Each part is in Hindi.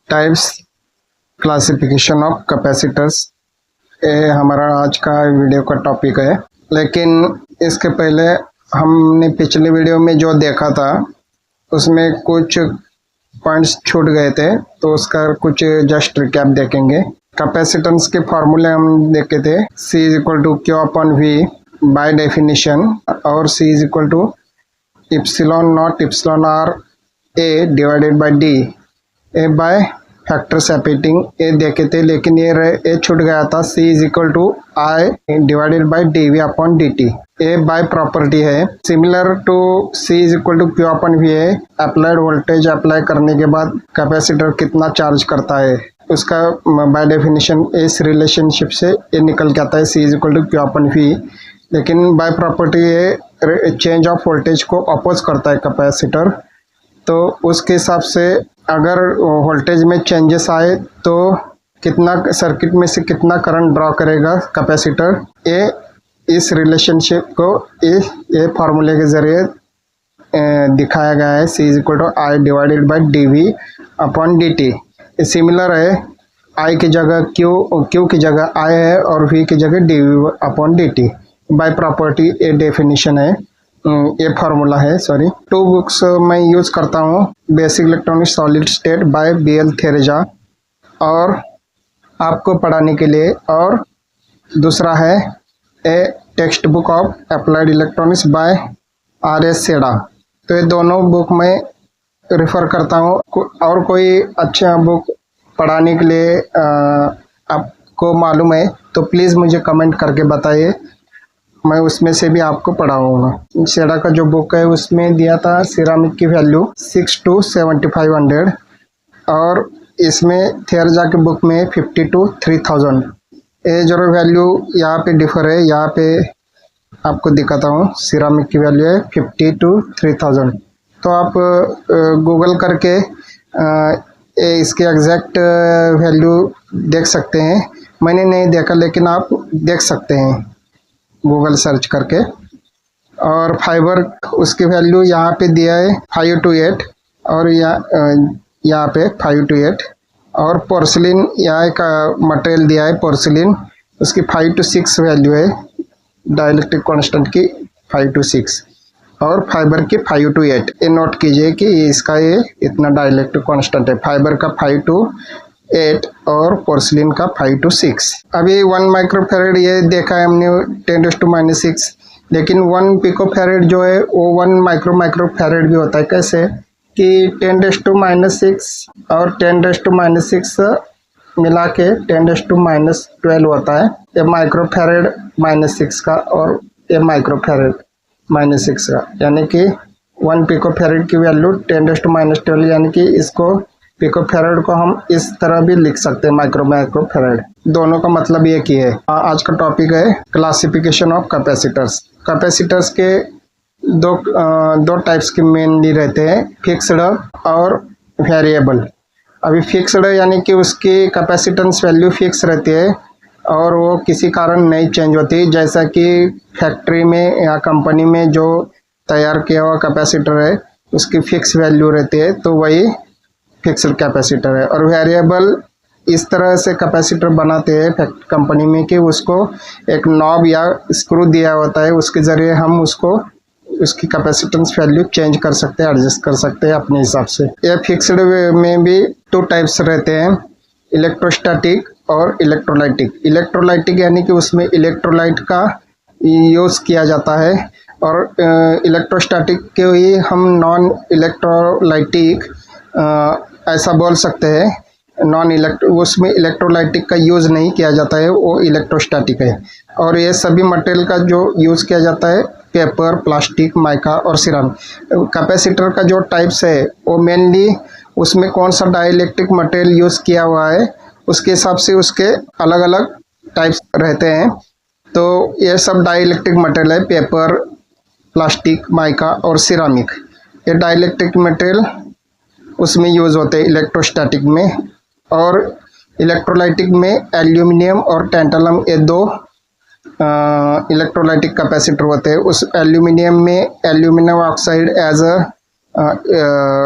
टाइप्स क्लासिफिकेशन ऑफ कैपेसिटर्स, ये हमारा आज का वीडियो का टॉपिक है। लेकिन इसके पहले हमने पिछले वीडियो में जो देखा था उसमें कुछ पॉइंट्स छूट गए थे, तो उसका कुछ जस्ट रिकैप देखेंगे। कैपेसिटेंस के फॉर्मूले हम देखे थे, C is equal to Q upon V by definition, और C is equal to epsilon naught epsilon R A divided by D A by factor separating A देखे थे। लेकिन ये छूट गया था, C is equal to I divided by dV upon dt। A by property है, similar to C is equal to Q upon V है। अप्लाइड वोल्टेज अप्लाई करने के बाद कैपेसिटर कितना चार्ज करता है उसका बाय डेफिनेशन इस रिलेशनशिप से ये निकल के आता है, C is equal to Q upon V। लेकिन बाय प्रॉपर्टी ये चेंज ऑफ वोल्टेज को अपोज करता है कैपेसिटर, तो उसके हिसाब से अगर वोल्टेज में चेंजेस आए तो कितना सर्किट में से कितना करंट ड्रॉ करेगा कैपेसिटर, ये इस रिलेशनशिप को ये फार्मूले के ज़रिए दिखाया गया है। C is equal to I divided by dV upon dt। ये सिमिलर है, I की जगह Q की जगह I है और V की जगह dV upon dt। By property ये डेफिनेशन है, ये फार्मूला है। सॉरी, 2 बुक्स मैं यूज़ करता हूँ, basic electronics solid state by BL Theraja और आपको पढ़ाने के लिए, और दूसरा है a textbook of applied electronics by RS Sedha. तो ये दोनों बुक मैं रेफ़र करता हूँ। और कोई अच्छा बुक पढ़ाने के लिए आपको मालूम है तो प्लीज़ मुझे कमेंट करके बताइए, मैं उसमें से भी आपको पढ़ाऊँगा। सेडा का जो बुक है उसमें दिया था सिरामिक की वैल्यू 6 to 7500 और इसमें थेरेजा के बुक में 50 to 3000। ये जो वैल्यू यहाँ पे डिफर है, यहाँ पे आपको दिखाता हूँ। सिरामिक की वैल्यू है 50 to 3000। तो आप गूगल करके इसके एग्जैक्ट वैल्यू देख सकते हैं। मैंने नहीं देखा लेकिन आप देख सकते हैं गूगल सर्च करके। और फाइबर उसकी वैल्यू यहाँ पे दिया है 5 to 8 और यहाँ पे 5 to 8। और पोर्सिलिन यहाँ एक मटेरियल दिया है पोर्सिलिन, उसकी 5 to 6 वैल्यू है, डाइलेक्ट्रिक कांस्टेंट की 5 to 6 और फाइबर की 5 to 8। ये नोट कीजिए कि इसका ये इतना डाइलेक्ट्रिक कांस्टेंट है, फाइबर का 5 to 8 और पोर्सिलिन का 5 to 6। अभी 1 माइक्रोफेरेड ये देखा है हमने 10⁻⁶, लेकिन 1 पिकोफेरेड जो है वो 1 माइक्रोफेरेड भी होता है। कैसे कि 10⁻⁶ और 10⁻⁶ मिला के 10⁻12 होता है, ये माइक्रोफेरेड -6 का और ये माइक्रोफेरेड -6 का, यानी कि 1 पिकोफेरेड की वैल्यू 10⁻12, यानी कि इसको पिकोफेरेड को हम इस तरह भी लिख सकते हैं, माइक्रोफेरेड। दोनों का मतलब एक ही है। आज का टॉपिक है क्लासिफिकेशन ऑफ कैपेसिटर्स। कैपेसिटर्स के दो टाइप्स के मेनली रहते हैं, फिक्स्ड और वेरिएबल। अभी फिक्स्ड यानी कि उसकी कैपेसिटेंस वैल्यू फिक्स रहती है और वो किसी कारण नहीं चेंज होती, जैसा कि फैक्ट्री में या कंपनी में जो तैयार किया हुआ कैपेसिटर है उसकी फिक्स वैल्यू रहती है, तो वही फिक्स्ड कैपेसिटर है। और वेरिएबल इस तरह से कैपेसिटर बनाते हैं कंपनी में कि उसको एक नॉब या स्क्रू दिया होता है, उसके ज़रिए हम उसकी कैपेसिटेंस वैल्यू चेंज कर सकते हैं, एडजस्ट कर सकते हैं अपने हिसाब से। ये फिक्स्ड में भी 2 टाइप्स रहते हैं, इलेक्ट्रोस्टैटिक और इलेक्ट्रोलाइटिक। इलेक्ट्रोलाइटिक यानी कि उसमें इलेक्ट्रोलाइट का यूज़ किया जाता है, और इलेक्ट्रोस्टैटिक के ही हम नॉन इलेक्ट्रोलाइटिक ऐसा बोल सकते हैं। उसमें इलेक्ट्रोलाइटिक का यूज़ नहीं किया जाता है, वो इलेक्ट्रोस्टैटिक है। और ये सभी मटेरियल का जो यूज़ किया जाता है पेपर, प्लास्टिक, माइका और सिरामिक। कैपेसिटर का जो टाइप्स है वो मेनली उसमें कौन सा डाइलेक्ट्रिक मटेरियल यूज़ किया हुआ है उसके हिसाब से उसके अलग अलग टाइप्स रहते हैं। तो ये सब डाइलेक्ट्रिक मटेरियल है, पेपर, प्लास्टिक, माइका और सिरामिक। ये डाइलेक्ट्रिक मटेरियल उसमें यूज़ होते हैं इलेक्ट्रोस्टैटिक में। और इलेक्ट्रोलाइटिक में एल्यूमिनियम और टैंटलम, ये 2 इलेक्ट्रोलाइटिक कैपेसिटर होते हैं। उस एल्यूमिनियम में aluminium oxide as a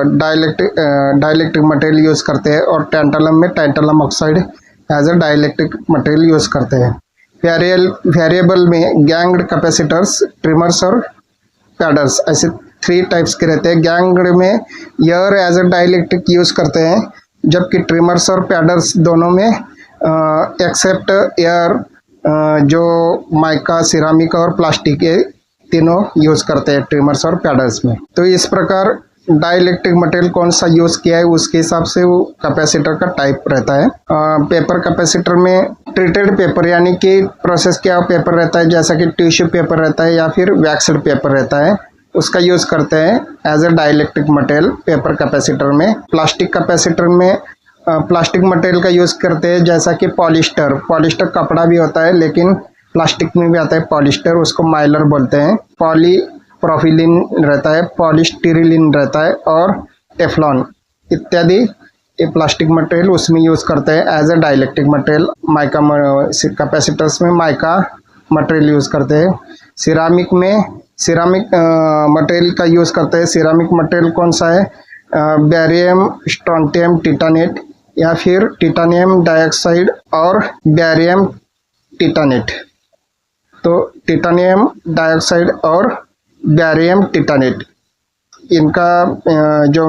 dielectric material use करते हैं, और टैंटालम में tantalum oxide as a dielectric material use करते हैं। वेरिएबल में गैंग्ड कैपेसिटर्स, ट्रिमर्स और पैडर्स, ऐसे 3 टाइप्स के रहते हैं। गैंग्ड में air as a dielectric use करते हैं, जबकि ट्रिमर्स और पैडर्स दोनों में एक्सेप्ट एयर जो माइका, सिरामिक और प्लास्टिक के तीनों यूज़ करते हैं ट्रिमर्स और पैडर्स में। तो इस प्रकार डाइलेक्ट्रिक मटेरियल कौन सा यूज़ किया है उसके हिसाब से वो कैपेसिटर का टाइप रहता है। पेपर कैपेसिटर में ट्रीटेड पेपर यानी कि प्रोसेस किया हुआ पेपर रहता है, जैसा कि टिश्यू पेपर रहता है या फिर वैक्स्ड पेपर रहता है, उसका यूज़ करते हैं as a dielectric material paper capacitor में। प्लास्टिक कैपेसिटर में प्लास्टिक मटेरियल का यूज़ करते हैं, जैसा कि पॉलिस्टर कपड़ा भी होता है लेकिन प्लास्टिक में भी आता है पॉलिस्टर, उसको माइलर बोलते हैं। पॉलीप्रोफिलीन रहता है, पॉलीस्टिरीलिन रहता है और टेफ्लॉन इत्यादि ये प्लास्टिक मटेरियल उसमें यूज़ करते हैं as a dielectric material. Mica capacitors में माइका मटेरियल यूज़ करते हैं। सिरामिक मटेरियल का यूज़ करते हैं। सिरामिक मटेरियल कौन सा है? बैरियम, स्ट्रोंटियम, टिटानेट या फिर टिटानियम डाइऑक्साइड और बैरियम टिटानेट। तो टिटानियम डाइऑक्साइड और बैरियम टिटानेट, इनका जो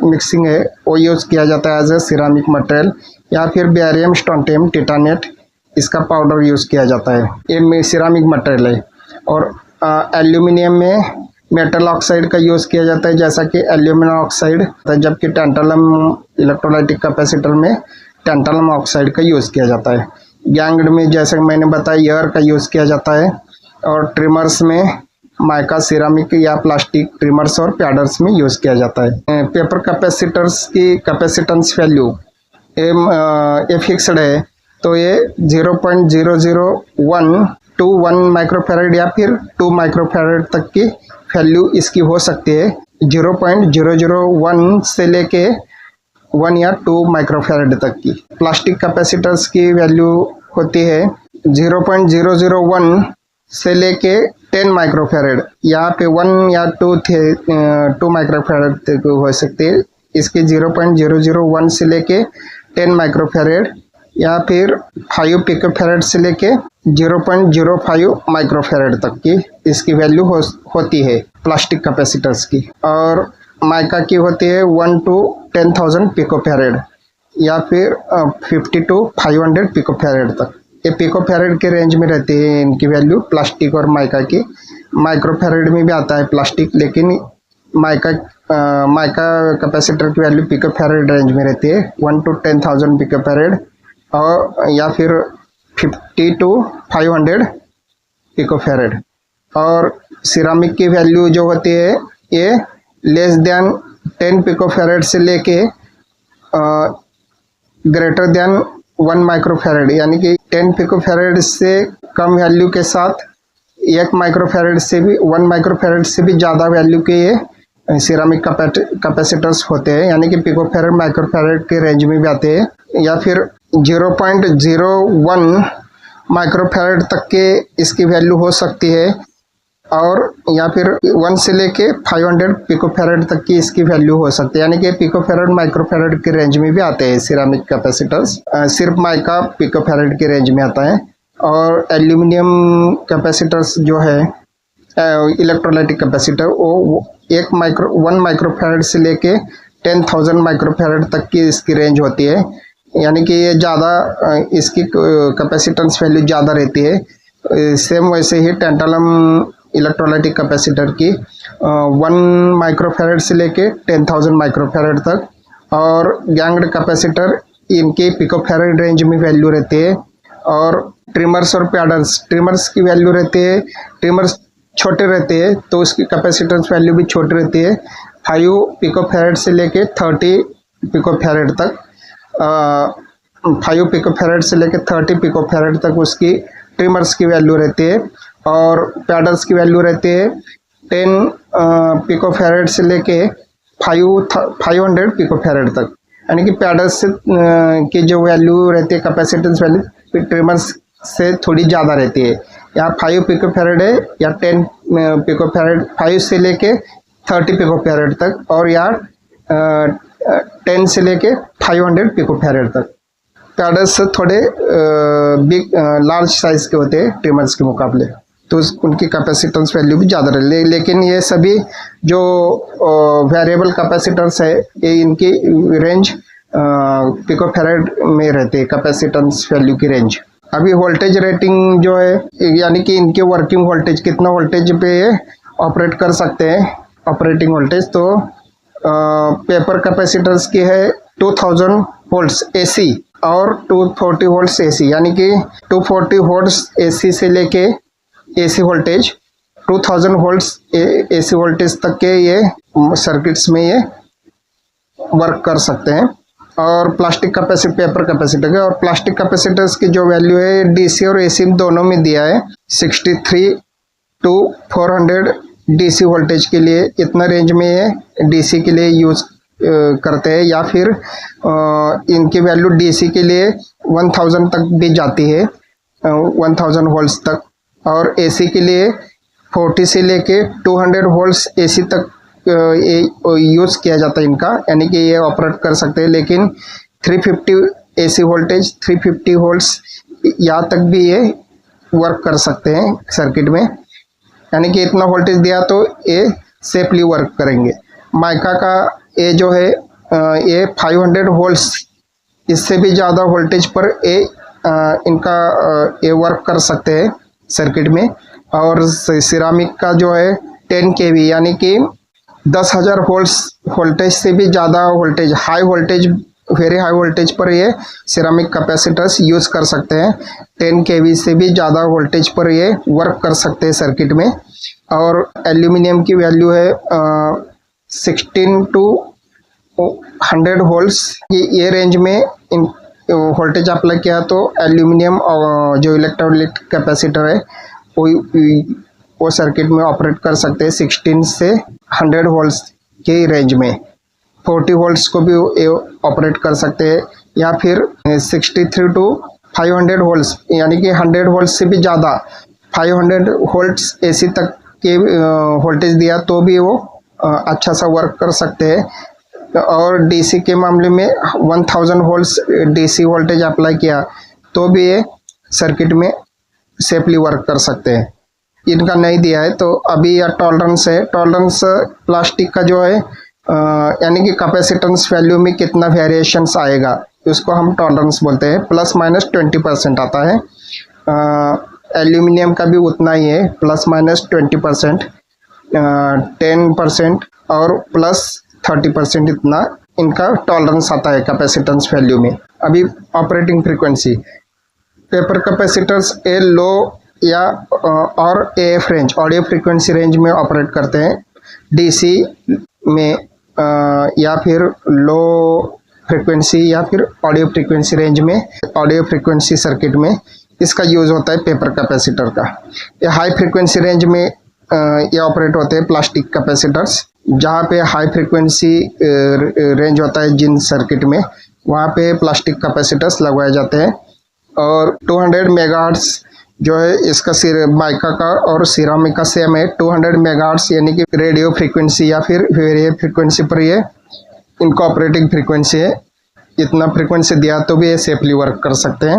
मिक्सिंग है वो यूज़ किया जाता है एज ए सिरामिक मटेरियल, या फिर बैरियम, स्ट्रोंटियम, टिटानेट इसका पाउडर यूज़ किया जाता है। ये सिरामिक मटेरियल है। और एल्यूमिनियम में मेटल ऑक्साइड का यूज़ किया जाता है, जैसा कि एल्यूमिनियम ऑक्साइड, जबकि टैंटालम इलेक्ट्रोलाइटिक कैपेसिटर में टैंटालम ऑक्साइड का यूज़ किया जाता है। गैंग्ड में जैसे मैंने बताया एयर का यूज़ किया जाता है, और ट्रिमर्स में माइका, सिरामिक या प्लास्टिक ट्रिमर्स और पैडर्स में यूज़ किया जाता है। पेपर कैपेसिटर्स की कैपेसिटेंस वैल्यू ये फिक्स्ड है, तो ये 0.001 to 1 माइक्रोफैरड या फिर 2 माइक्रोफैरड तक की वैल्यू इसकी हो सकती है। 0.001 से लेके 1 या 2 माइक्रोफैरड तक की। प्लास्टिक कैपेसिटर्स की वैल्यू होती है 0.001 से लेके 10 माइक्रोफैरड, यहाँ पे 1 या 2 माइक्रोफैरड तक हो सकती है। इसके 0.001 से लेके 10 माइक्रोफैरड या फिर 5 पिकोफैरड से लेके 0.05 माइक्रोफैरड तक की इसकी वैल्यू होती है प्लास्टिक कैपेसिटर्स की। और माइका की होती है 1 to 10,000 पिकोफैरड या फिर 50 to 500 पिकोफैरड तक। ये पिकोफैरड के रेंज में रहती है इनकी वैल्यू, प्लास्टिक और माइका की। माइक्रोफैरड में भी आता है प्लास्टिक, लेकिन माइका कैपेसिटर की वैल्यू पिकोफैरड रेंज में रहती है, 1 to 10,000 पिकोफैरड और या फिर 50 to 500 पिकोफैरड। और सिरामिक की वैल्यू जो होती है ये लेस देन 10 पिकोफैरड से लेके ग्रेटर देन 1 माइक्रोफैरड, यानी कि 10 पिकोफैरड से कम वैल्यू के साथ 1 माइक्रोफैरड से भी 1 माइक्रोफैरड से भी ज़्यादा वैल्यू के ये सिरामिक कैपेसिटर्स होते हैं, यानी कि पिकोफैरड माइक्रोफैरड के रेंज में भी आते हैं। या फिर 0.01 माइक्रोफैरड तक के इसकी वैल्यू हो सकती है, और या फिर 1 से लेके 500 पिकोफैरड तक की इसकी वैल्यू हो सकती है, यानी कि पिकोफैरड माइक्रोफैरड के रेंज में भी आते हैं सिरामिक कैपेसिटर्स। सिर्फ माइका पिकोफैरड के रेंज में आता है। और एल्यूमिनियम कैपेसिटर्स जो है इलेक्ट्रोलाइटिक कैपेसिटर, वो 1 माइक्रोफैरड से लेके 10,000 माइक्रोफैरड तक की इसकी रेंज होती है, यानी कि ये ज़्यादा इसकी कैपेसिटेंस वैल्यू ज़्यादा रहती है। सेम वैसे ही टैंटालम इलेक्ट्रोलाइटिक कैपेसिटर की 1 माइक्रोफैरड से लेके 10,000 माइक्रोफैरड तक। और गैंग्ड कैपेसिटर इनकी पिकोफैरड रेंज में वैल्यू रहती है। और ट्रिमर्स और ट्रिमर्स की वैल्यू रहती है, ट्रिमर्स छोटे रहते हैं तो उसकी कैपेसिटेंस वैल्यू भी छोटी रहती है, 5 पिकोफैरड से लेके 30 पिकोफैरड तक। 5 पिकोफैरड से लेके 30 पिकोफैरड तक उसकी ट्रिमर्स की वैल्यू रहती है। और पैडल्स की वैल्यू रहती है 10 पिकोफैरड से लेके 500 पिकोफैरड तक, यानी कि पैडल्स की जो वैल्यू रहती है कैपेसिटेंस वैल्यू ट्रिमर्स से थोड़ी ज़्यादा रहती है। या 5 पिकोफैरड है या 10 पिकोफैरड, 5 से लेके 30 पिको फैरेड तक, और या 10 से लेके 500 पिको फैरेड तक। पैडल्स थोड़े बिग लार्ज साइज के होते हैं ट्रिमर्स के मुकाबले, तो उनकी कैपेसिटेंस वैल्यू भी ज़्यादा रहे। लेकिन ये सभी जो वेरिएबल कैपेसिटर्स है, ये इनकी रेंज पिको फैरेड में रहते हैं, कैपेसिटेंस वैल्यू की रेंज। अभी वोल्टेज रेटिंग जो है, यानी कि इनके वर्किंग वोल्टेज, कितना वोल्टेज पे ऑपरेट कर सकते हैं, ऑपरेटिंग वोल्टेज, तो पेपर कैपेसिटर्स की है 2000 वोल्ट्स एसी और 240 वोल्ट्स एसी, यानी कि 240 वोल्ट्स एसी से लेके AC voltage 2000 volts AC voltage तक के ये सर्किट्स में ये वर्क कर सकते हैं। और प्लास्टिक कैपेसिटर, पेपर कैपेसिटर के और प्लास्टिक कैपेसिटर्स की जो वैल्यू है डीसी और एसी दोनों में दिया है, 63 to 400 डीसी वोल्टेज के लिए, इतना रेंज में ये डीसी के लिए यूज करते हैं, या फिर इनकी वैल्यू डीसी के लिए 1000 तक भी जाती है, 1000 वोल्ट्स तक, और एसी के लिए 40 से लेके 200 वोल्ट्स एसी तक यूज़ किया जाता है इनका, यानी कि ये ऑपरेट कर सकते हैं। लेकिन 350 एसी वोल्टेज, 350 वोल्ट्स यहाँ तक भी ये वर्क कर सकते हैं सर्किट में, यानी कि इतना वोल्टेज दिया तो ये सेफली वर्क करेंगे। माइका का ये जो है ये 500 वोल्ट्स, इससे भी ज़्यादा वोल्टेज पर ये इनका ये वर्क कर सकते हैं सर्किट में। और सिरामिक का जो है 10 kV, यानी कि 10,000 वोल्ट्स वोल्टेज से भी ज़्यादा voltage, high voltage, very high voltage पर ये सिरामिक कैपेसिटर्स यूज़ कर सकते हैं। 10 kV से भी ज़्यादा वोल्टेज पर ये वर्क कर सकते हैं सर्किट में। और एल्यूमिनियम की वैल्यू है 16 to 100 वोल्ट्स, ये रेंज में इन वोल्टेज अप्लाई किया तो एल्यूमिनियम जो इलेक्ट्रोलाइट कैपेसिटर है वो सर्किट में ऑपरेट कर सकते हैं 16 से 100 वोल्ट्स के रेंज में। 40 वोल्ट्स को भी ऑपरेट कर सकते हैं, या फिर 63 to 500 वोल्ट्स, यानी कि 100 वोल्ट्स से भी ज़्यादा 500 वोल्ट्स एसी तक के वोल्टेज दिया तो भी वो अच्छा सा वर्क कर सकते हैं। और डीसी के मामले में 1000 वोल्ट्स डीसी वोल्टेज अप्लाई किया तो भी ये सर्किट में सेफली वर्क कर सकते हैं। इनका नहीं दिया है तो अभी यह टॉलरेंस है, टॉलरेंस प्लास्टिक का जो है यानी कि कैपेसिटेंस वैल्यू में कितना वेरिएशंस आएगा उसको हम टॉलरेंस बोलते हैं, ±20% आता है। एल्यूमिनियम का भी उतना ही है, ±20%, 10% और +30%, इतना इनका टॉलरेंस आता है कैपेसिटेंस वैल्यू में। अभी operating frequency, paper capacitors a low या और AF range, audio frequency range में ऑपरेट करते हैं, डीसी में या फिर लो फ्रीक्वेंसी या फिर ऑडियो फ्रीक्वेंसी रेंज में, ऑडियो फ्रीक्वेंसी सर्किट में इसका यूज़ होता है पेपर कैपेसिटर का। ये हाई फ्रीक्वेंसी रेंज में ये ऑपरेट होते हैं प्लास्टिक कैपेसिटर्स, जहाँ पे हाई फ्रीक्वेंसी रेंज होता है जिन सर्किट में, वहाँ पे प्लास्टिक कैपेसिटर्स लगवाए जाते हैं। और 200 मेगाहर्ट्ज जो है इसका माइका का और सिरामिक का सेम है, 200 मेगाहर्ट्ज यानी कि रेडियो फ्रीक्वेंसी या फिर वेरिएबल फ्रीक्वेंसी पर ये इनका ऑपरेटिंग फ्रीक्वेंसी है। इतना फ्रीक्वेंसी दिया तो भी ये सेफली वर्क कर सकते हैं।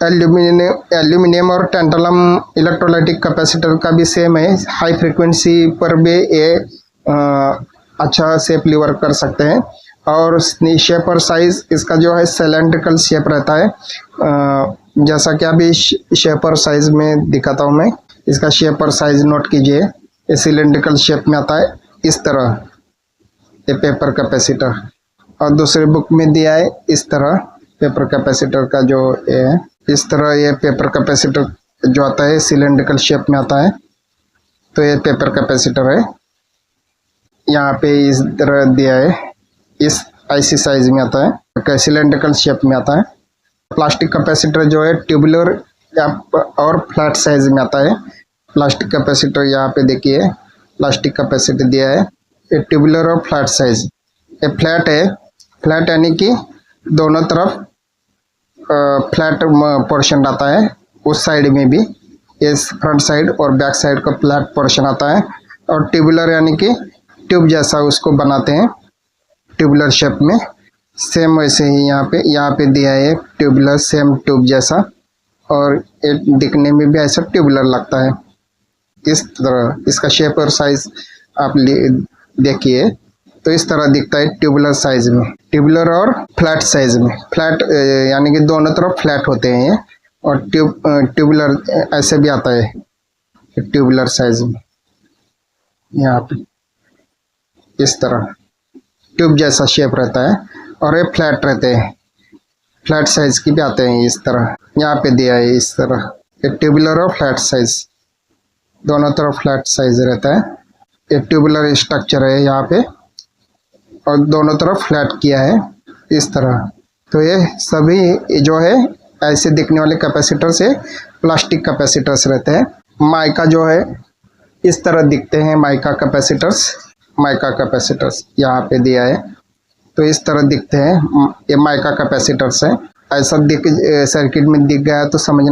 एल्यूमिनियम और टैंटलम इलेक्ट्रोलाइटिक कैपेसिटर का भी सेम है, हाई फ्रीक्वेंसी पर भी ये अच्छा सेफली वर्क कर सकते हैं। और शेप और साइज इसका जो है सिलेंड्रिकल शेप रहता है, जैसा कि अभी शेप और साइज में दिखाता हूँ मैं। इसका शेप और साइज नोट कीजिए, ये सिलेंड्रिकल शेप में आता है इस तरह, ये पेपर कैपेसिटर। और दूसरे बुक में दिया है इस तरह पेपर कैपेसिटर का जो है, इस तरह ये पेपर कैपेसिटर जो आता है सिलेंड्रिकल शेप में आता है, तो ये पेपर कैपेसिटर है। यहाँ पे इस तरह दिया है, इस ऐसी साइज में आता है, सिलेंड्रिकल शेप में आता है। प्लास्टिक कैपेसिटर जो है ट्यूबुलर और फ्लैट साइज में आता है। प्लास्टिक कैपेसिटर यहाँ पे देखिए, प्लास्टिक कैपेसिटर दिया है, ये ट्यूबुलर और फ्लैट साइज। ये फ्लैट है, फ्लैट यानी कि दोनों तरफ फ्लैट पोर्शन आता है, उस साइड में भी, इस फ्रंट साइड और बैक साइड का फ्लैट पोर्शन आता है। और ट्यूबुलर यानी कि ट्यूब जैसा उसको बनाते हैं ट्यूबुलर शेप में। सेम वैसे ही यहाँ पे दिया है ट्यूबुलर, सेम ट्यूब जैसा, और ये दिखने में भी ऐसा ट्यूबुलर लगता है। इस तरह इसका शेप और साइज आप देखिए तो इस तरह दिखता है ट्यूबुलर साइज में, ट्यूबुलर और फ्लैट साइज में। फ्लैट यानी कि दोनों तरफ फ्लैट होते हैं ये, और ट्यूबुलर ऐसे भी आता है ट्यूबुलर साइज में। यहाँ पे इस तरह ट्यूब जैसा शेप रहता है, और ये फ्लैट रहते हैं, फ्लैट साइज की भी आते हैं इस तरह। यहाँ पे दिया है इस तरह, ये ट्यूबुलर और फ्लैट साइज, दोनों तरफ फ्लैट साइज रहता है। ये ट्यूबुलर स्ट्रक्चर है यहाँ पे, और दोनों तरफ फ्लैट किया है इस तरह। तो ये सभी जो है ऐसे दिखने वाले कैपेसिटर से प्लास्टिक कैपेसिटर्स रहते हैं। माइका जो है इस तरह दिखते हैं, माइका कैपेसिटर्स यहाँ पे दिया है तो इस तरह दिखते हैं। ये माइका कैपेसिटर्स है। ऐसा दिख सर्किट में दिख गया तो समझ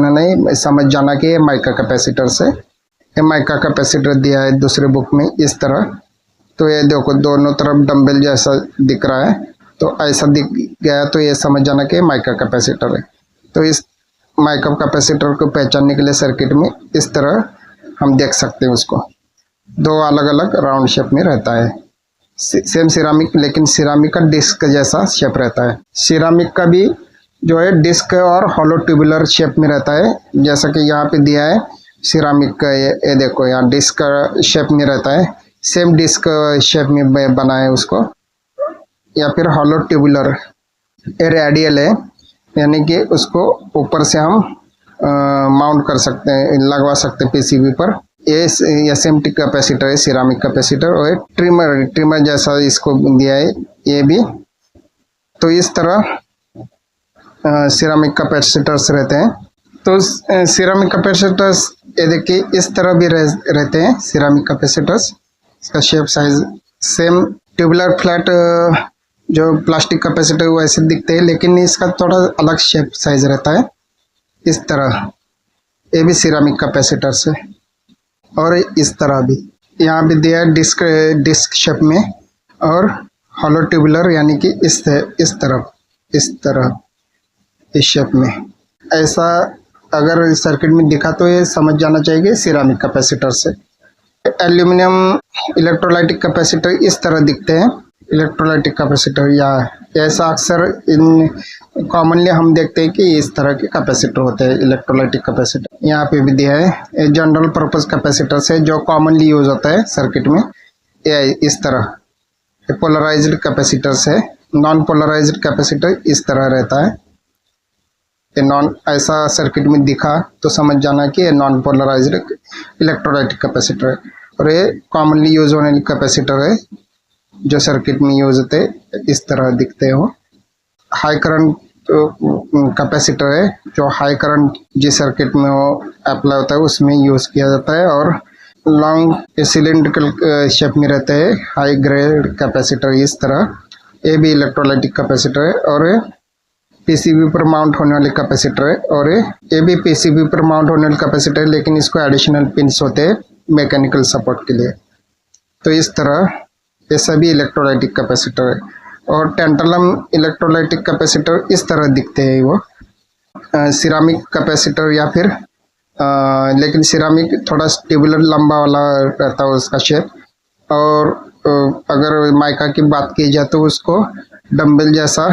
जाना कि ये माइका कैपेसिटर्स है। ये माइका कैपेसिटर दिया है दूसरे बुक में इस तरह। तो ये देखो दोनों तरफ डंबल जैसा दिख रहा है, तो ऐसा दिख गया तो ये समझ जाना कि माइका कैपेसिटर है। तो इस माइका कैपेसिटर को पहचानने के लिए सर्किट में इस तरह हम देख सकते हैं उसको। दो अलग अलग राउंड शेप में रहता है, सेम सिरामिक, लेकिन सिरामिक का डिस्क जैसा शेप रहता है। सिरामिक का भी जो है डिस्क और हॉलो ट्यूबुलर शेप में रहता है, जैसा कि यहाँ पे दिया है सिरामिक का। ये देखो यहाँ डिस्क शेप में रहता है, सेम डिस्क शेप में बना है उसको। या फिर हॉलो ट्यूबुलर रेडियल है, यानी कि उसको ऊपर से हम माउंट कर सकते हैं, लगवा सकते हैं पीसीबी पर। ये एसएमटी कैपेसिटर है, सिरामिक कैपेसिटर, और ट्रिमर जैसा इसको दिया है ये भी। तो इस तरह सिरामिक कैपेसिटर्स रहते हैं। तो सिरामिक कैपेसिटर्स ये देखिए इस तरह भी रहते हैं सिरामिक कैपेसिटर्स। इसका shape size same tubular flat जो प्लास्टिक कैपेसिटर वैसे दिखते हैं, लेकिन इसका थोड़ा अलग शेप साइज रहता है इस तरह। ये भी सिरामिक कैपेसिटर्स है। और इस तरह भी यहाँ भी दिया है डिस्क शेप में, और हॉलो ट्यूबुलर यानी कि इस तरह इस शेप में। ऐसा अगर सर्किट में दिखा तो ये समझ जाना चाहिए सिरामिक कैपेसिटर से। एल्यूमिनियम इलेक्ट्रोलाइटिक कैपेसिटर इस तरह दिखते हैं, इलेक्ट्रोलाइटिक कैपेसिटर, या ऐसा अक्सर कॉमनली हम देखते हैं कि इस तरह के कैपेसिटर होते हैं इलेक्ट्रोलाइटिक कैपेसिटर। यहाँ पे भी दिया है जनरल पर्पस कैपेसिटर से जो कॉमनली यूज होता है सर्किट में। ये इस तरह पोलराइज्ड कैपेसिटर्स है। नॉन पोलराइज्ड कैपेसिटर इस तरह रहता है। ये ऐसा सर्किट में दिखा तो समझ जाना कि ये नॉन पोलराइज्ड इलेक्ट्रोलाइटिक कैपेसिटर है। और ये कॉमनली यूज होने वाली कैपेसिटर है जो सर्किट में यूज होते इस तरह दिखते हो। हाई करंट कैपेसिटर है, जो हाई करंट जिस सर्किट में वो अप्लाई होता है उसमें यूज किया जाता है। और लॉन्ग सिलिंड्रिकल शेप में रहते हैं हाई ग्रेड कैपेसिटर इस तरह। ये भी इलेक्ट्रोलाइटिक कैपेसिटर है, और पीसीबी पर माउंट होने वाले कैपेसिटर है। और ये भी पीसीबी पर माउंट होने वाले कैपेसिटर है, लेकिन इसको एडिशनल पिंस होते हैं मैकेनिकल सपोर्ट के लिए। तो इस तरह ये सभी इलेक्ट्रोलाइटिक कैपेसिटर है। और टेंटलम इलेक्ट्रोलाइटिक कैपेसिटर इस तरह दिखते हैं वो सिरामिक कैपेसिटर, या फिर लेकिन सिरामिक थोड़ा ट्यूबुलर लंबा वाला रहता है उसका शेप। और अगर माइका की बात की जाए तो उसको डंबल जैसा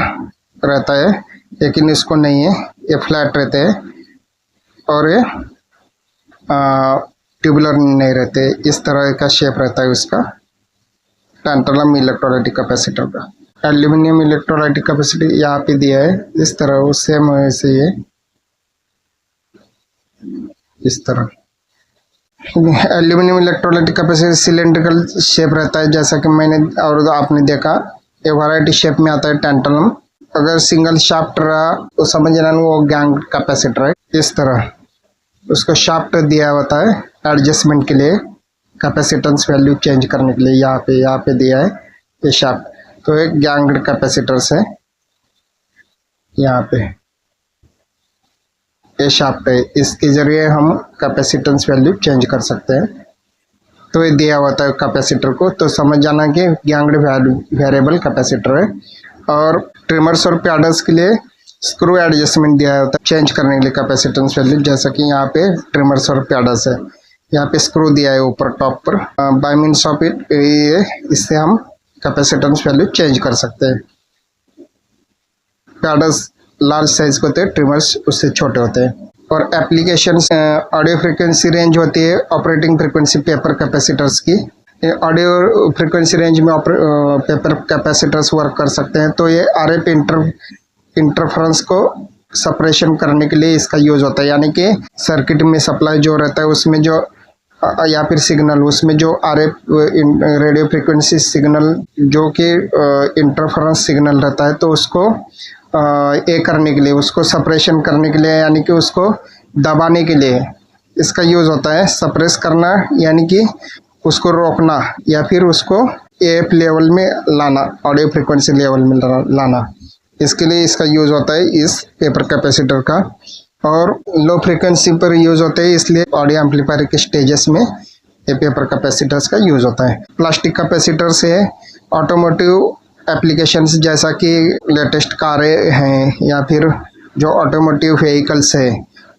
रहता है, लेकिन इसको नहीं है, ये फ्लैट रहते हैं। और ये ट्यूबुलर नहीं रहते, इस तरह का शेप रहता है उसका टैंटलम इलेक्ट्रोलाइटिक कैपेसिटर का। एल्यूमिनियम इलेक्ट्रोलाइटिक कैपेसिटर यहाँ पे दिया है इस तरह, सेम वैसे ही है इस तरह। Aluminium electrolytic capacitor cylindrical shape रहता है, जैसा कि मैंने और आपने देखा। ये वैरायटी शेप में आता है टैंटलम। अगर सिंगल शाफ्ट रहा तो समझ लेना वो गैंग कैपेसिटर है इस तरह। उसको शाफ्ट दिया होता है एडजस्टमेंट के लिए, कैपेसिटेंस वैल्यू चेंज करने के लिए। यहाँ पे दिया है ये शाफ्ट। तो एक गैंग्ड कैपेसिटर्स है, यहाँ पे ये शाफ्ट है, इसके जरिए हम कैपेसिटेंस वैल्यू चेंज कर सकते हैं। तो ये दिया होता है कैपेसिटर को, तो समझ जाना कि गैंग्ड वेरिएबल कैपेसिटर है। और ट्रिमर्स और पैडल्स के लिए स्क्रू एडजस्टमेंट दिया होता है चेंज करने के लिए कैपेसिटेंस वैल्यू, जैसा कि यहाँ पे ट्रिमर्स और पैडल्स है, यहाँ पे स्क्रू दिया है ऊपर टॉप पर। बाय मीन्स ऑफ इट इससे हम कैपेसिटेंस वैल्यू चेंज कर सकते हैं। पैडल्स लार्ज साइज के होते हैं, ट्रिमर्स उससे छोटे होते हैं। और एप्लीकेशंस ऑडियो फ्रीक्वेंसी रेंज होती है ऑपरेटिंग फ्रीक्वेंसी पेपर कैपेसिटर्स की। ऑडियो फ्रीक्वेंसी रेंज में पेपर कैपेसिटर्स वर्क कर सकते हैं, तो ये आरएफ इंटरफेरेंस को सेपरेशन करने के लिए इसका यूज होता है। यानी कि सर्किट में सप्लाई जो रहता है उसमें जो या फिर सिग्नल, उसमें जो आरएफ रेडियो फ्रीक्वेंसी सिग्नल जो कि इंटरफेरेंस सिग्नल रहता है, तो उसको ये करने के लिए, उसको सेपरेशन करने के लिए, यानी कि उसको दबाने के लिए इसका यूज होता है। सप्रेस करना यानी कि उसको रोकना या फिर उसको एफ लेवल में लाना, ऑडियो फ्रीक्वेंसी लेवल में लाना, इसके लिए इसका यूज होता है इस पेपर कैपेसिटर का। और लो फ्रीक्वेंसी पर यूज होते हैं, इसलिए ऑडियो एम्पलीफायर के स्टेजेस में ये पेपर कैपेसिटर्स का यूज होता है। प्लास्टिक कैपेसिटर से ऑटोमोटिव एप्लीकेशंस जैसा कि लेटेस्ट कारें हैं या फिर जो ऑटोमोटिव व्हीकल्स है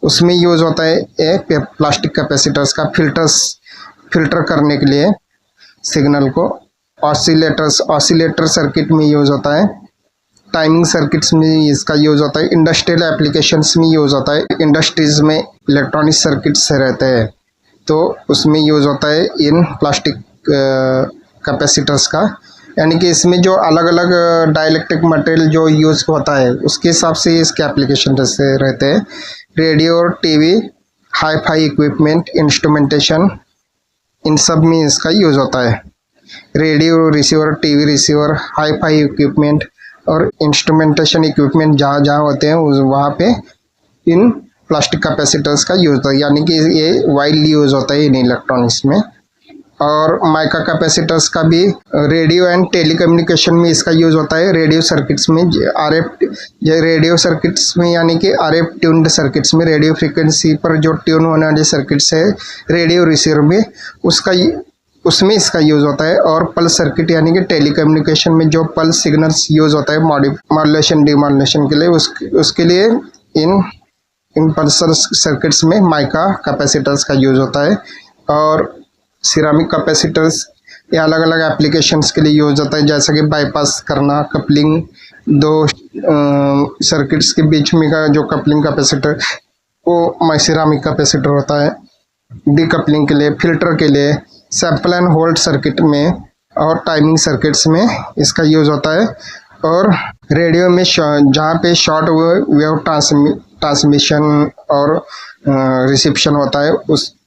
उसमें यूज होता है एक प्लास्टिक कैपेसिटर्स का फिल्टर करने के लिए सिग्नल को। ऑसिलेटर सर्किट में यूज होता है, टाइमिंग सर्किट्स में इसका यूज होता है, इंडस्ट्रियल एप्लीकेशंस में यूज होता है। इंडस्ट्रीज में इलेक्ट्रॉनिक सर्किट्स रहते हैं तो उसमें यूज होता है इन प्लास्टिक कैपेसिटर्स का। यानी कि इसमें जो अलग अलग डाइलेक्ट्रिक मटेरियल जो यूज होता है उसके हिसाब से इसके एप्लीकेशन रहते हैं। रेडियो और TV, hi fi equipment, instrumentation, इन सब में इसका यूज होता है। Radio receiver, TV receiver, hi fi equipment और इंस्ट्रूमेंटेशन इक्विपमेंट जहाँ जहाँ होते हैं वहाँ पे इन प्लास्टिक कैपेसिटर्स का यूज होता है। यानी कि ये वाइडली यूज होता है इन इलेक्ट्रॉनिक्स में। और माइका कैपेसिटर्स का भी रेडियो एंड टेलीकम्युनिकेशन में इसका यूज होता है। रेडियो सर्किट्स में रेडियो सर्किट्स में यानी कि आरएफ ट्यून्ड सर्किट्स में, रेडियो फ्रीक्वेंसी पर जो ट्यून होने वाले सर्किट्स है रेडियो रिसीवर में, उसमें इसका यूज होता है। और पल्स सर्किट यानी कि टेलीकम्युनिकेशन में जो पल्स सिग्नल्स यूज होता है मॉड्यूलेशन डिमॉड्यूलेशन के लिए, उसके लिए इन पल्स सर्किट्स में माइका कैपेसिटर्स का यूज होता है। और सिरामिक कैपेसिटर्स ये अलग अलग एप्लीकेशंस के लिए यूज होता है, जैसा कि बाईपास करना, कपलिंग, दो सर्किट्स के बीच में का जो कपलिंग कैपेसिटर वो सिरामिक कैपेसिटर होता है। डीकपलिंग के लिए, फिल्टर के लिए, सैंपल एंड होल्ड सर्किट में और टाइमिंग सर्किट्स में इसका यूज होता है। और रेडियो में जहाँ पे शॉर्ट वेव ट्रांसमिशन और रिसेप्शन होता है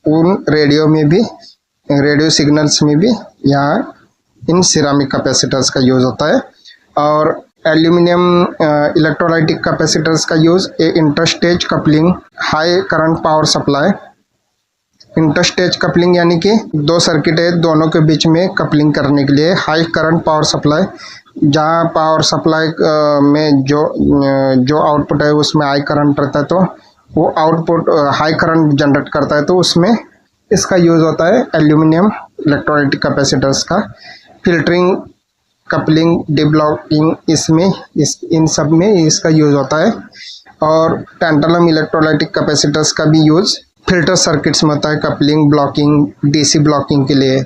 उन रेडियो सिग्नल्स में भी यहाँ इन सिरामिक कैपेसिटर्स का यूज होता है। और एल्यूमिनियम इलेक्ट्रोलाइटिक कैपेसिटर्स का use interstage coupling, high current power supply. Interstage coupling यानी कि दो सर्किट है, दोनों के बीच में कपलिंग करने के लिए हाई करंट पावर सप्लाई, जहाँ पावर सप्लाई में जो आउटपुट है उसमें हाई करंट रहता है तो वो आउटपुट हाई करंट जनरेट करता है, तो उसमें इसका यूज होता है एल्यूमिनियम इलेक्ट्रोलाइटिक कैपेसिटर्स का। फिल्टरिंग, कपलिंग, डिब्लॉकिंग, इन सब में इसका यूज होता है। और टैंटलम इलेक्ट्रोलाइटिक कैपेसिटर्स का भी यूज फिल्टर सर्किट्स में होता है, कपलिंग, ब्लॉकिंग, डीसी ब्लॉकिंग के लिए,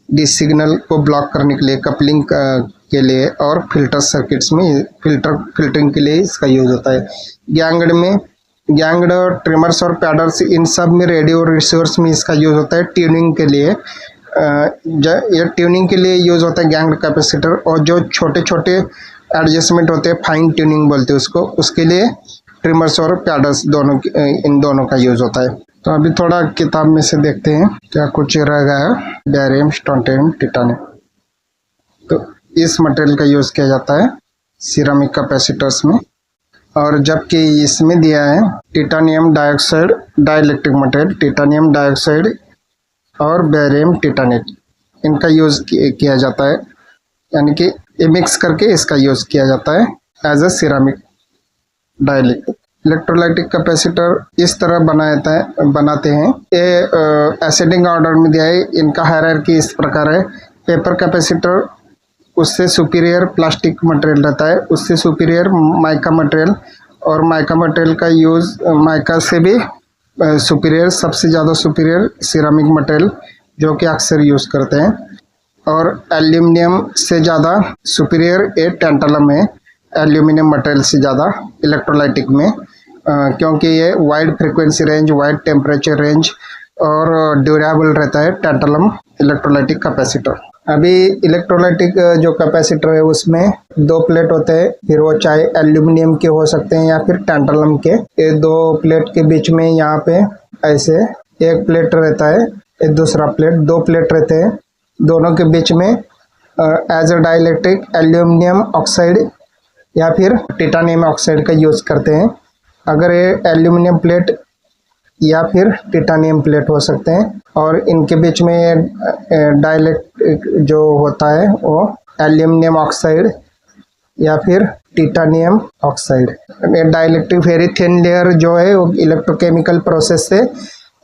डीसी सिग्नल को ब्लॉक करने के लिए, कपलिंग के लिए, और फिल्टर सर्किट्स में फिल्टरिंग के लिए इसका यूज होता है। गैंग्ड और ट्रिमर्स और पैडल्स, इन सब में रेडियो रिसीवर्स में इसका यूज होता है ट्यूनिंग के लिए। ये ट्यूनिंग के लिए यूज होता है गैंग्ड कैपेसिटर। और जो छोटे छोटे एडजस्टमेंट होते हैं, फाइन ट्यूनिंग बोलते हैं उसको, उसके लिए ट्रिमर्स और पैडल्स इन दोनों का यूज होता है। तो अभी थोड़ा किताब में से देखते हैं क्या कुछ रह गया है। बेरियम, स्ट्रोंटियम, टिटानियम, तो इस मटेरियल का यूज किया जाता है सिरामिक कैपेसिटर्स में। और जबकि इसमें दिया है titanium dioxide dielectric material, titanium dioxide और बेरियम टिटानेट, इनका यूज किया जाता है। यानी कि ये मिक्स करके इसका यूज किया जाता है as a ceramic dielectric. Electrolytic capacitor इस तरह बनाते हैं। ये एसेंडिंग ऑर्डर में दिया है। इनका हायरार्की इस प्रकार है। पेपर कैपेसिटर, उससे सुपीरियर प्लास्टिक मटेरियल रहता है, उससे सुपीरियर माइका मटेरियल, और माइका मटेरियल का यूज़ माइका से भी सुपीरियर, सबसे ज़्यादा सुपीरियर सिरामिक मटेरियल जो कि अक्सर यूज़ करते हैं। और एल्यूमिनियम से ज़्यादा सुपीरियर ये टैंटलम है, एल्यूमिनियम मटेरियल से ज़्यादा इलेक्ट्रोलाइटिक में, क्योंकि ये wide frequency range, wide temperature range और ड्यूरेबल रहता है टैंटलम इलेक्ट्रोलाइटिक कैपेसिटर। अभी इलेक्ट्रोलाइटिक जो कैपेसिटर है उसमें दो प्लेट होते हैं, फिर वो चाहे एल्यूमिनियम के हो सकते हैं या फिर टैंटलम के। ये दो प्लेट के बीच में यहाँ पे ऐसे एक प्लेट रहता है, एक दूसरा प्लेट, दो प्लेट रहते हैं। दोनों के बीच में as a dielectric aluminium oxide या फिर टिटानियम ऑक्साइड का यूज़ करते हैं। अगर ये एल्यूमिनियम प्लेट या फिर टिटानियम प्लेट हो सकते हैं, और इनके बीच में डाइलेक्ट्रिक जो होता है वो एल्यूमिनियम ऑक्साइड या फिर titanium oxide. Dielectric very thin layer जो है वो इलेक्ट्रोकेमिकल प्रोसेस से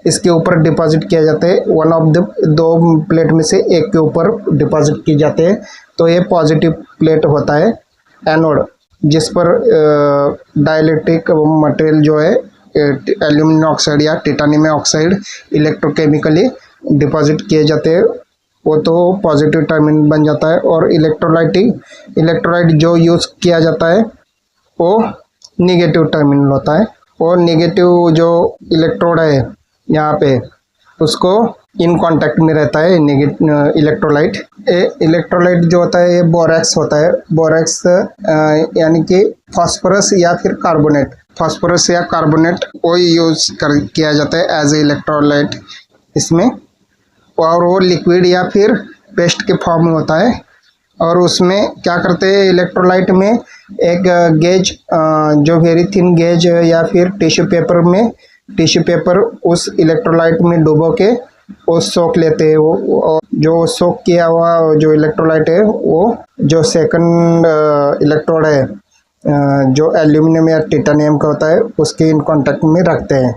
इसके ऊपर डिपॉजिट किया जाता है। वन ऑफ द दो प्लेट में से एक के ऊपर डिपॉजिट किए जाते हैं। तो ये पॉजिटिव प्लेट होता है एनोड, जिस पर डाइलेक्ट्रिक मटेरियल जो है एल्यूमिनियम ऑक्साइड या टिटानियम ऑक्साइड इलेक्ट्रोकेमिकली डिपॉजिट किए जाते हैं, वो तो पॉजिटिव टर्मिनल बन जाता है। और इलेक्ट्रोलाइट जो यूज़ किया जाता है वो निगेटिव टर्मिनल होता है। और निगेटिव जो इलेक्ट्रोड है यहाँ पे उसको इन कांटेक्ट में रहता है इलेक्ट्रोलाइट। इलेक्ट्रोलाइट जो होता है ये बोरैक्स होता है। बोरैक्स यानी कि फास्फोरस या फिर कार्बोनेट, फास्फोरस या कार्बोनेट वो यूज़ किया जाता है एज ए इलेक्ट्रोलाइट इसमें। और वो लिक्विड या फिर पेस्ट के फॉर्म में होता है। और उसमें क्या करते हैं, इलेक्ट्रोलाइट में एक गेज जो वेरी थिन गेज या फिर टिश्यू पेपर उस इलेक्ट्रोलाइट में डुबो के वो सोख लेते हैं। वो जो सोख किया हुआ जो इलेक्ट्रोलाइट है वो जो सेकंड इलेक्ट्रोड है जो एल्यूमिनियम या टिटानियम का होता है उसके इन कांटेक्ट में रखते हैं।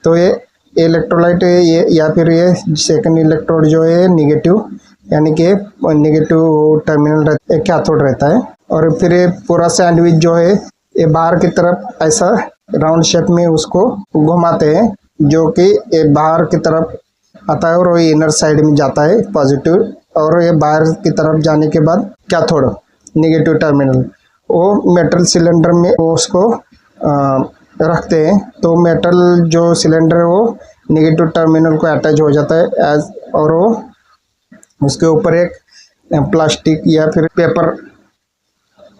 तो ये इलेक्ट्रोलाइट ये या फिर ये सेकंड इलेक्ट्रोड जो है निगेटिव, यानी कि निगेटिव टर्मिनल कैथोड रहता है। और फिर ये पूरा सैंडविच जो है ये बाहर की तरफ ऐसा राउंड शेप में उसको घुमाते हैं, जो कि ये बाहर की तरफ आता है और वो इनर साइड में जाता है पॉजिटिव। और ये बाहर की तरफ जाने के बाद कैथोड निगेटिव टर्मिनल वो मेटल सिलेंडर में वो उसको रखते हैं। तो मेटल जो सिलेंडर है वो निगेटिव टर्मिनल को अटैच हो जाता है और वो उसके ऊपर एक प्लास्टिक या फिर पेपर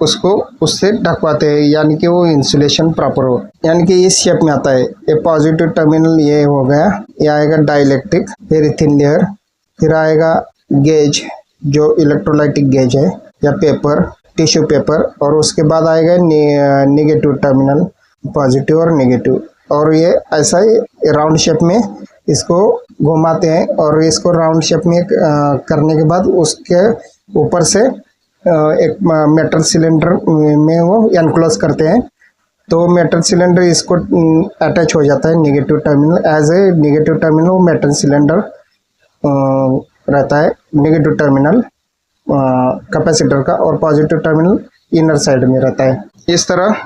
उसको उससे ढकवाते हैं, यानी कि वो इंसुलेशन प्रॉपर हो, यानी कि इस शेप में आता है। ये पॉजिटिव टर्मिनल ये हो गया। ये आएगा डाइलेक्ट्रिक वेरी थिन लेयर, फिर आएगा गेज जो इलेक्ट्रोलाइटिक गेज है या पेपर, टिश्यू पेपर, और उसके बाद आएगा निगेटिव टर्मिनल, पॉजिटिव और निगेटिव। और ये ऐसा ही राउंड शेप में इसको घुमाते हैं। और इसको राउंड शेप में करने के बाद उसके ऊपर से एक मेटल सिलेंडर में वो एनक्लोज करते हैं। तो मेटल सिलेंडर इसको अटैच हो जाता है negative terminal, as a negative terminal वो मेटल सिलेंडर रहता है निगेटिव टर्मिनल कैपेसिटर का, और पॉजिटिव टर्मिनल इनर साइड में रहता है। इस तरह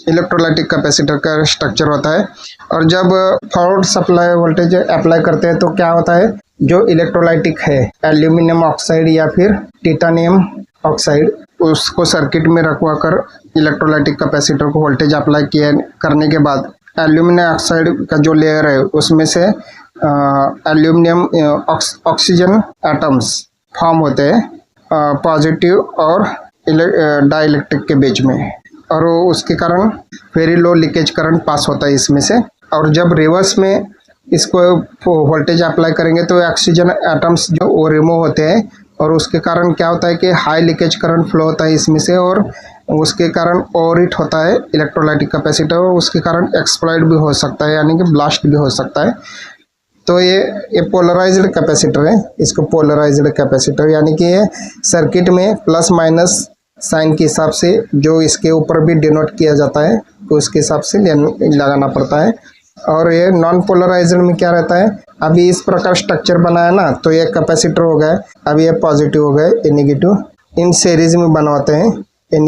इलेक्ट्रोलाइटिक कैपेसिटर का स्ट्रक्चर होता है। और जब फॉरवर्ड सप्लाई वोल्टेज अप्लाई करते हैं तो क्या होता है, जो इलेक्ट्रोलाइटिक है एल्यूमिनियम ऑक्साइड या फिर टिटानियम ऑक्साइड उसको सर्किट में रखवा कर इलेक्ट्रोलाइटिक कैपेसिटर को वोल्टेज अप्लाई करने के बाद एल्यूमिनियम ऑक्साइड का जो लेयर है उसमें से एल्यूमिनियम ऑक्सीजन एटम्स फॉर्म होते हैं पॉजिटिव और डाइलेक्ट्रिक के बीच में, और उसके कारण very low leakage current pass होता है इसमें से। और जब रिवर्स में इसको वोल्टेज अप्लाई करेंगे तो ऑक्सीजन एटम्स जो वो रिमूव होते हैं, और उसके कारण क्या होता है कि हाई लीकेज करंट फ्लो होता है इसमें से, और उसके कारण ओवरहीट होता है इलेक्ट्रोलाइटिक कैपेसिटर, और उसके कारण एक्सप्लोड भी हो सकता है, यानी कि ब्लास्ट भी हो सकता है। तो ये पोलराइज्ड कैपेसिटर है, इसको पोलराइज्ड कैपेसिटर, यानी कि ये सर्किट में प्लस माइनस साइन के हिसाब से जो इसके ऊपर भी डिनोट किया जाता है तो उसके हिसाब से लगाना पड़ता है। और ये नॉन पोलराइज्ड में क्या रहता है, अभी इस प्रकार स्ट्रक्चर बनाया ना, तो ये कैपेसिटर हो गया, अभी ये पॉजिटिव हो गए, ये नेगेटिव, इन सीरीज में बनवाते हैं, ये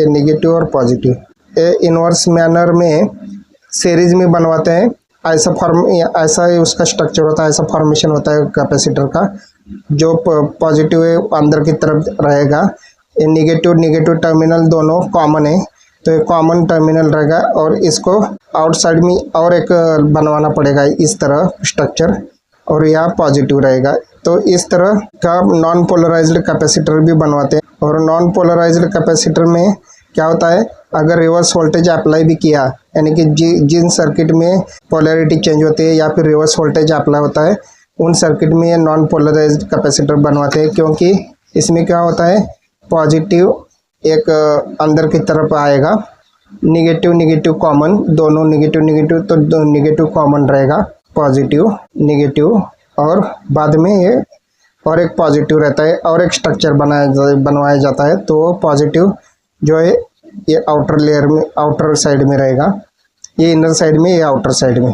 नेगेटिव और पॉजिटिव, ये इनवर्स मैनर में सीरीज में बनवाते हैं। ऐसा ही उसका स्ट्रक्चर होता है, ऐसा फॉर्मेशन होता है कैपेसिटर का। जो पॉजिटिव है अंदर की तरफ रहेगा, ये नेगेटिव टर्मिनल दोनों कॉमन है, तो ये कॉमन टर्मिनल रहेगा। और इसको आउटसाइड में और एक बनवाना पड़ेगा इस तरह स्ट्रक्चर, और यहाँ पॉजिटिव रहेगा। तो इस तरह का नॉन पोलराइज्ड कैपेसिटर भी बनवाते हैं। और नॉन पोलराइज्ड कैपेसिटर में क्या होता है, अगर रिवर्स वोल्टेज अप्लाई भी किया, यानी कि जिन सर्किट में पोलैरिटी चेंज होती है या फिर रिवर्स वोल्टेज अप्लाई होता है, उन सर्किट में ये नॉन पोलराइज्ड कैपेसिटर बनवाते हैं। क्योंकि इसमें क्या होता है, पॉजिटिव एक अंदर की तरफ आएगा, नेगेटिव कॉमन, दोनों नेगेटिव तो नेगेटिव कॉमन रहेगा, नेगेटिव और बाद में ये और एक पॉजिटिव रहता है और एक स्ट्रक्चर बनवाया जाता है। तो पॉजिटिव जो है ये आउटर लेयर में, आउटर साइड में रहेगा, ये इनर साइड में, ये आउटर साइड में।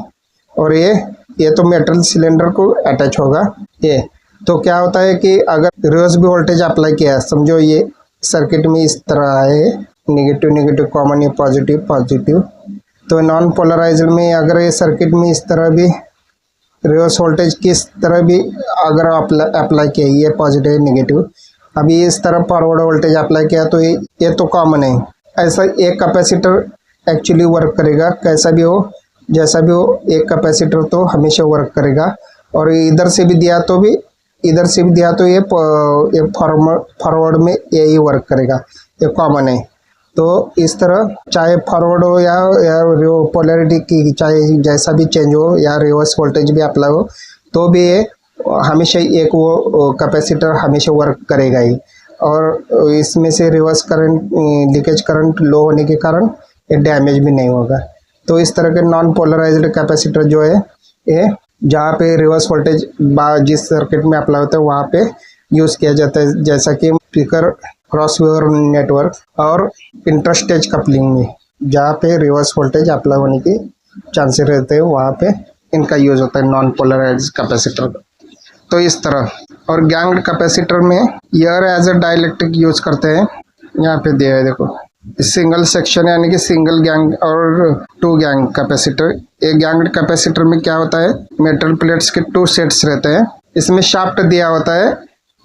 और ये तो मेटल सिलेंडर को अटैच होगा। ये तो क्या होता है कि अगर रिवर्स भी वोल्टेज अप्लाई किया है, समझो ये सर्किट में इस तरह है, नेगेटिव कॉमन, ये पॉजिटिव, तो नॉन पोलराइज्ड में अगर ये सर्किट में इस तरह भी रिवर्स वोल्टेज किस तरह भी अगर अप्लाई किया, ये पॉजिटिव नेगेटिव, अभी इस तरह फॉरवर्ड वोल्टेज अप्लाई किया, तो ये तो कॉमन है। ऐसा एक कैपेसिटर एक्चुअली वर्क करेगा, कैसा भी हो, जैसा भी हो, एक कैपेसिटर तो हमेशा वर्क करेगा। और इधर से भी दिया तो ये फॉरवर्ड में यही वर्क करेगा, ये कॉमन है। तो इस तरह चाहे फॉरवर्ड हो या पोलैरिटी की चाहे जैसा भी चेंज हो या रिवर्स वोल्टेज भी अप्लाई हो, तो भी ये हमेशा एक वो कैपेसिटर हमेशा वर्क करेगा ही। और इसमें से रिवर्स करंट, लीकेज करंट लो होने के कारण ये डैमेज भी नहीं होगा। तो इस तरह के नॉन पोलराइज्ड कैपेसिटर जो है, ये जहाँ पे रिवर्स वोल्टेज जिस सर्किट में अप्लाई होता है वहाँ पे यूज़ किया जाता है, जैसा कि स्पीकर क्रॉसओवर नेटवर्क और इंटरस्टेज कपलिंग में, जहाँ पे रिवर्स वोल्टेज अप्लाई होने के चांसेस रहते हैं, वहाँ पे इनका यूज़ होता है नॉन पोलराइज्ड कैपेसिटर का। तो इस तरह। और गैंग्ड कैपेसिटर में air as a dielectric use करते हैं, यहाँ पे दिया है देखो, सिंगल सेक्शन यानी कि सिंगल गैंग और टू गैंग कैपेसिटर। एक गैंग्ड कैपेसिटर में क्या होता है, मेटल प्लेट्स के 2 सेट्स रहते हैं, इसमें शाफ्ट दिया होता है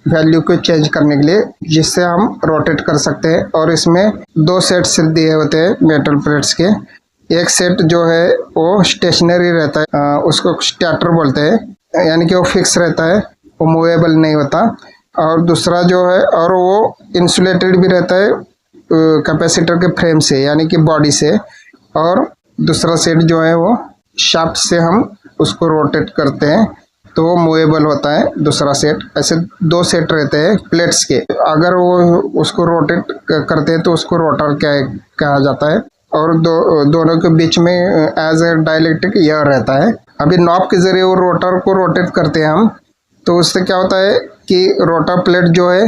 वैल्यू को चेंज करने के लिए, जिससे हम रोटेट कर सकते हैं। और इसमें 2 सेट्स दिए होते हैं मेटल प्लेट्स के। एक सेट जो है वो स्टेशनरी रहता है, उसको स्टैटर बोलते हैं, यानी कि वो फिक्स रहता है, वो मूवेबल नहीं होता। और दूसरा जो है, और वो इंसुलेटेड भी रहता है कैपेसिटर के फ्रेम से, यानी कि बॉडी से। और दूसरा सेट जो है वो शाफ्ट से हम उसको रोटेट करते हैं, तो वो मूवेबल होता है दूसरा सेट। ऐसे 2 सेट रहते हैं प्लेट्स के, अगर वो उसको रोटेट करते हैं तो उसको रोटर कहा जाता है। और दोनों के बीच में एज ए डाइलेक्ट्रिक एयर रहता है। अभी नॉब के जरिए वो रोटर को रोटेट करते हैं हम, तो उससे क्या होता है कि रोटर प्लेट जो है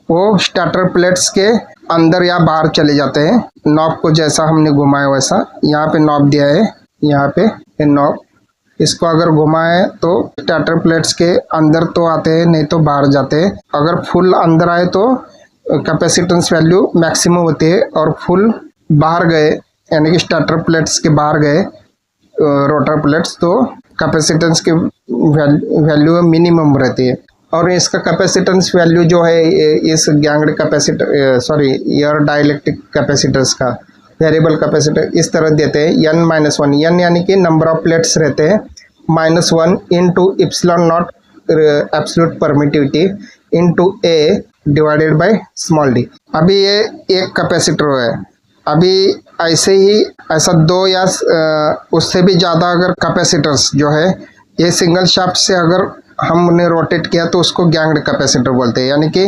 वो स्टार्टर प्लेट्स के अंदर या बाहर चले जाते हैं। नॉब को जैसा हमने घुमाया वैसा, यहाँ पे नॉब दिया है, यहाँ पे ये नॉब, इसको अगर घुमाए तो स्टार्टर प्लेट्स के अंदर तो आते हैं, नहीं तो बाहर जाते हैं। अगर फुल अंदर आए तो कैपेसिटेंस वैल्यू मैक्सिमम होती है, और फुल बाहर गए यानी कि स्टार्टर प्लेट्स के बाहर गए रोटर प्लेट्स, तो कैपेसिटेंस की वैल्यू मिनिमम रहती है। और इसका कैपेसिटेंस वैल्यू जो है इस गैंग्ड कैपेसिटर एयर डाइलेक्ट्रिक कैपेसिटर्स का वेरिएबल कैपेसिटर इस तरह देते हैं, n-1, n यानी कि नंबर ऑफ प्लेट्स रहते हैं, -1 into epsilon not absolute permittivity into a divided by small d। अभी ये एक कैपेसिटर है, अभी ऐसा 2 या उससे भी ज़्यादा अगर कैपेसिटर्स जो है ये सिंगल शाफ्ट से अगर हमने रोटेट किया तो उसको गैंग्ड कैपेसिटर बोलते हैं। यानी कि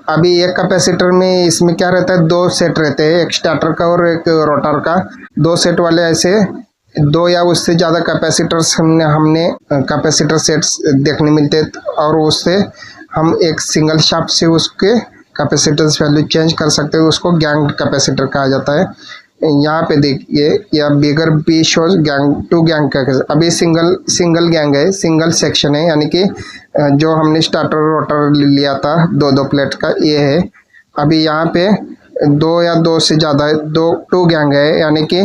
अभी एक कैपेसिटर में इसमें क्या रहता है, 2 सेट रहते हैं, एक स्टार्टर का और एक रोटर का। 2 सेट वाले ऐसे 2 या उससे ज़्यादा कैपेसिटर्स हमने कैपेसिटर सेट्स देखने मिलते हैं, और उससे हम एक सिंगल शाफ्ट से उसके कैपेसिटेंस वैल्यू चेंज कर सकते हो, उसको गैंग कैपेसिटर कहा जाता है। यहाँ पे देखिए, या bigger B shows gang to gang का, अभी सिंगल गैंग है, सिंगल सेक्शन है, यानी कि जो हमने स्टार्टर रोटर लिया था 2-2 प्लेट का, ये है। अभी यहाँ पे 2 या 2 से ज़्यादा है, 2 गैंग है, यानी कि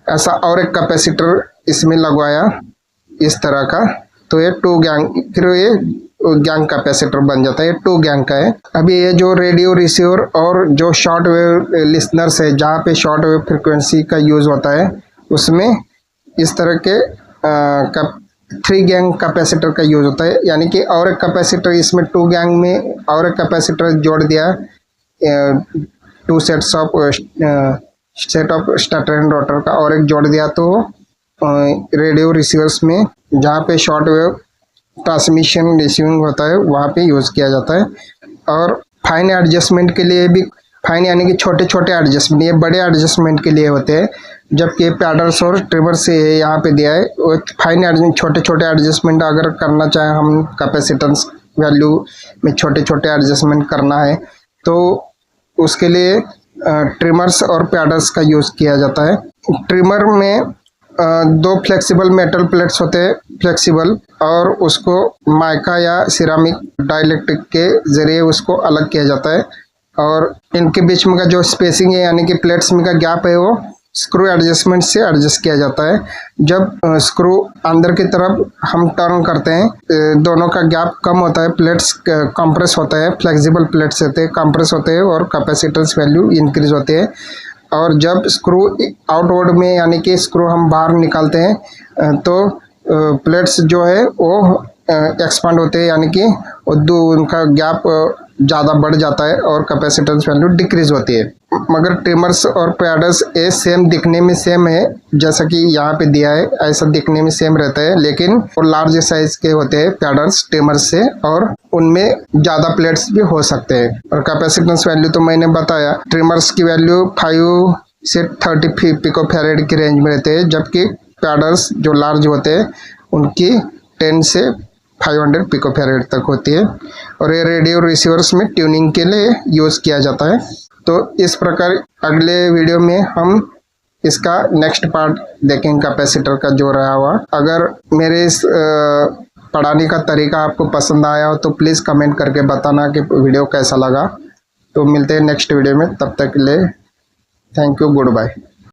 ऐसा और एक कैपेसिटर इसमें लगवाया इस तरह का, तो ये 2 गैंग, फिर ये गैंग कैपेसिटर बन जाता है। 2 गैंग का है। अभी ये जो रेडियो रिसीवर और जो शॉर्ट वेव लिसनर्स है, जहाँ पे शॉर्ट वेव फ्रिक्वेंसी का यूज़ होता है, उसमें इस तरह के 3 गैंग कैपेसिटर का यूज़ होता है, यानी कि और एक कैपेसिटर इसमें 2 गैंग में और एक कैपेसिटर जोड़ दिया, 2 set of starter and rotor का और एक जोड़ दिया, तो रेडियो रिसीवर्स में जहाँ पे शॉर्ट वेव ट्रांसमिशन रिसीविंग होता है वहाँ पे यूज़ किया जाता है। और फाइन एडजस्टमेंट के लिए भी, फाइन यानी कि छोटे छोटे एडजस्टमेंट, ये बड़े एडजस्टमेंट के लिए होते हैं, जबकि पैडल्स और ट्रिमर से यहाँ पे दिया है। वो फाइन एडजस्टमेंट, छोटे छोटे एडजस्टमेंट अगर करना चाहें हम, कैपेसिटेंस वैल्यू में छोटे छोटे एडजस्टमेंट करना है, तो उसके लिए ट्रिमर्स और पैडल्स का यूज़ किया जाता है। ट्रिमर में 2 फ्लेक्सिबल मेटल प्लेट्स होते हैं, फ्लेक्सिबल, और उसको माइका या सिरामिक डाइलेक्ट्रिक के जरिए उसको अलग किया जाता है। और इनके बीच में का जो स्पेसिंग है, यानी कि प्लेट्स में का गैप है, वो स्क्रू एडजस्टमेंट से एडजस्ट किया जाता है। जब स्क्रू अंदर की तरफ हम टर्न करते हैं, दोनों का गैप कम होता है, प्लेट्स कंप्रेस होता है, फ्लेक्सिबल प्लेट्स होते हैं, कंप्रेस होते हैं और कैपेसिटेंस वैल्यू इंक्रीज होते हैं। और जब स्क्रू आउटवर्ड में, यानी कि स्क्रू हम बाहर निकालते हैं, तो प्लेट्स जो है वो एक्सपांड होते हैं, यानी कि उनका गैप ज़्यादा बढ़ जाता है और कैपेसिटेंस वैल्यू डिक्रीज होती है। मगर ट्रिमर्स और पैडल्स ये सेम दिखने में सेम है, जैसा कि यहाँ पे दिया है, ऐसा दिखने में सेम रहता है, लेकिन वो लार्ज साइज के होते हैं पैडल्स ट्रिमर्स से, और उनमें ज़्यादा प्लेट्स भी हो सकते हैं। और कैपेसिटेंस वैल्यू तो मैंने बताया, ट्रिमर्स की वैल्यू 5 से 30 पिकोफैरेड की रेंज में रहते हैं, जबकि पैडल्स जो लार्ज होते हैं उनकी 10 से 500 पिकोफैरेड तक होती है। और ये रेडियो रिसीवर्स में ट्यूनिंग के लिए यूज़ किया जाता है। तो इस प्रकार अगले वीडियो में हम इसका नेक्स्ट पार्ट देखेंगे, कैपेसिटर का जो रहा हुआ। अगर मेरे इस पढ़ाने का तरीका आपको पसंद आया हो तो प्लीज़ कमेंट करके बताना कि वीडियो कैसा लगा। तो मिलते हैं नेक्स्ट वीडियो में, तब तक के लिए थैंक यू, गुड बाय।